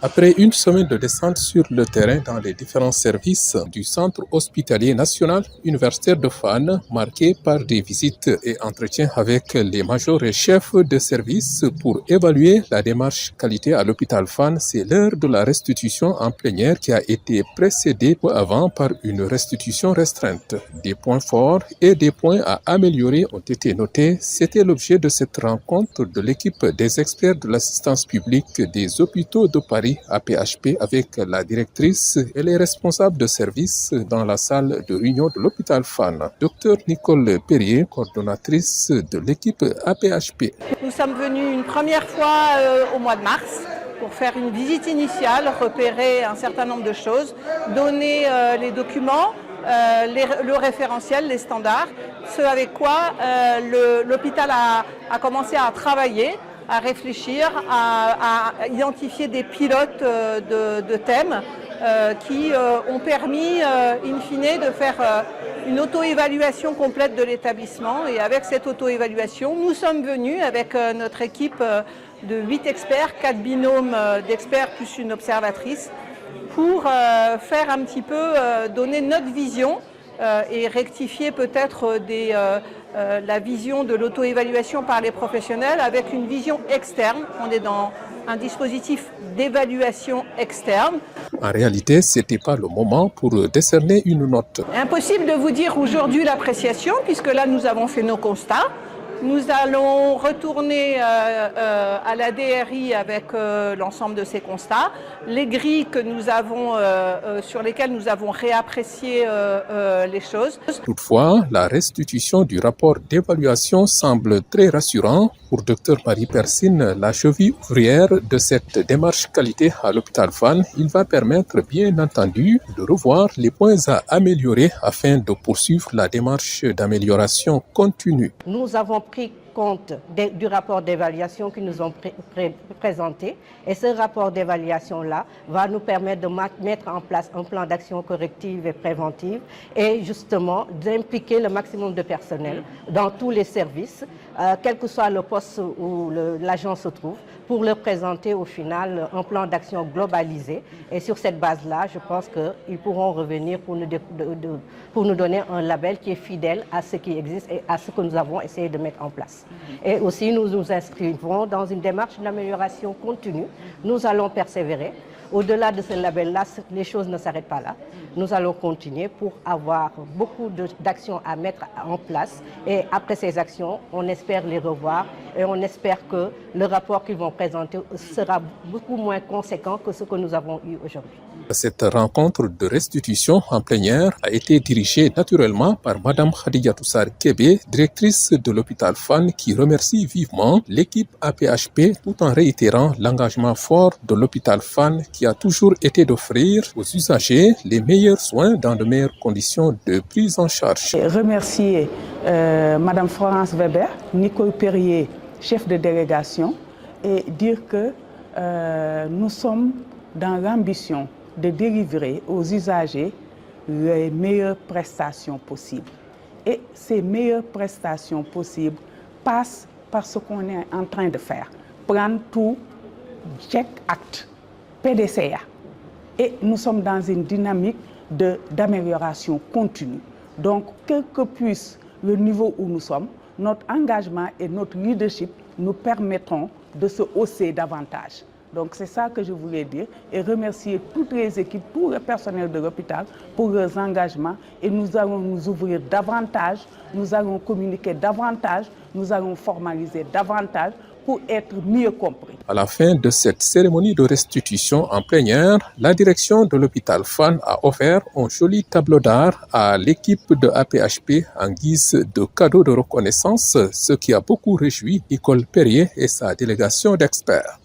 Après une semaine de descente sur le terrain dans les différents services du Centre hospitalier national universitaire de Fann, marqué par des visites et entretiens avec les majors et chefs de service pour évaluer la démarche qualité à l'hôpital Fann, c'est l'heure de la restitution en plénière qui a été précédée avant par une restitution restreinte. Des points forts et des points à améliorer ont été notés. C'était l'objet de cette rencontre de l'équipe des experts de l'assistance publique des hôpitaux de Paris APHP avec la directrice et les responsables de service dans la salle de réunion de l'hôpital Fann. Docteur Nicole Perrier, coordonnatrice de l'équipe APHP. Nous sommes venus une première fois au mois de mars pour faire une visite initiale, repérer un certain nombre de choses, donner les documents, le référentiel, les standards, ce avec quoi l'hôpital a commencé à travailler, à réfléchir, à identifier des pilotes de thèmes qui ont permis, in fine, de faire une auto-évaluation complète de l'établissement. Et avec cette auto-évaluation, nous sommes venus avec notre équipe de 8 experts, 4 binômes d'experts plus une observatrice, pour faire un petit peu, donner notre vision et rectifier peut-être la vision de l'auto-évaluation par les professionnels avec une vision externe. On est dans un dispositif d'évaluation externe. En réalité, ce n'était pas le moment pour décerner une note. Impossible de vous dire aujourd'hui l'appréciation, puisque là nous avons fait nos constats. Nous allons retourner à la DRI avec l'ensemble de ces constats. Les grilles que nous avons, sur lesquelles nous avons réapprécié les choses. Toutefois, la restitution du rapport d'évaluation semble très rassurant pour Dr Marie Persine, la cheville ouvrière de cette démarche qualité à l'hôpital Fann. Il va permettre, bien entendu, de revoir les points à améliorer afin de poursuivre la démarche d'amélioration continue. Nous avons pris compte du rapport d'évaluation qu'ils nous ont présenté et ce rapport d'évaluation-là va nous permettre de mettre en place un plan d'action corrective et préventive et justement d'impliquer le maximum de personnel dans tous les services, quel que soit le poste où l'agent se trouve, pour leur présenter au final un plan d'action globalisé. Et sur cette base-là, je pense qu'ils pourront revenir pour nous donner un label qui est fidèle à ce qui existe et à ce que nous avons essayé de mettre en place. Et aussi, nous nous inscrivons dans une démarche d'amélioration continue. Nous allons persévérer. Au-delà de ce label-là, les choses ne s'arrêtent pas là. Nous allons continuer pour avoir beaucoup d'actions à mettre en place. Et après ces actions, on espère les revoir et on espère que le rapport qu'ils vont présenter sera beaucoup moins conséquent que ce que nous avons eu aujourd'hui. Cette rencontre de restitution en plénière a été dirigée naturellement par Mme Khadija Toussar Kébé, directrice de l'hôpital Fann, qui remercie vivement l'équipe APHP tout en réitérant l'engagement fort de l'hôpital Fann qui a toujours été d'offrir aux usagers les meilleurs soins dans de meilleures conditions de prise en charge. Remercier Mme Florence Weber, Nicole Perrier, chef de délégation, et dire que nous sommes dans l'ambition de délivrer aux usagers les meilleures prestations possibles. Et ces meilleures prestations possibles passent par ce qu'on est en train de faire. Prendre tout, check acte, PDCA. Et nous sommes dans une dynamique d'amélioration continue. Donc, quel que puisse le niveau où nous sommes, notre engagement et notre leadership nous permettront de se hausser davantage. Donc c'est ça que je voulais dire et remercier toutes les équipes, tout le personnel de l'hôpital pour leurs engagements et nous allons nous ouvrir davantage, nous allons communiquer davantage, nous allons formaliser davantage pour être mieux compris. À la fin de cette cérémonie de restitution en plénière, la direction de l'hôpital Fann a offert un joli tableau d'art à l'équipe de APHP en guise de cadeau de reconnaissance, ce qui a beaucoup réjoui Nicole Perrier et sa délégation d'experts.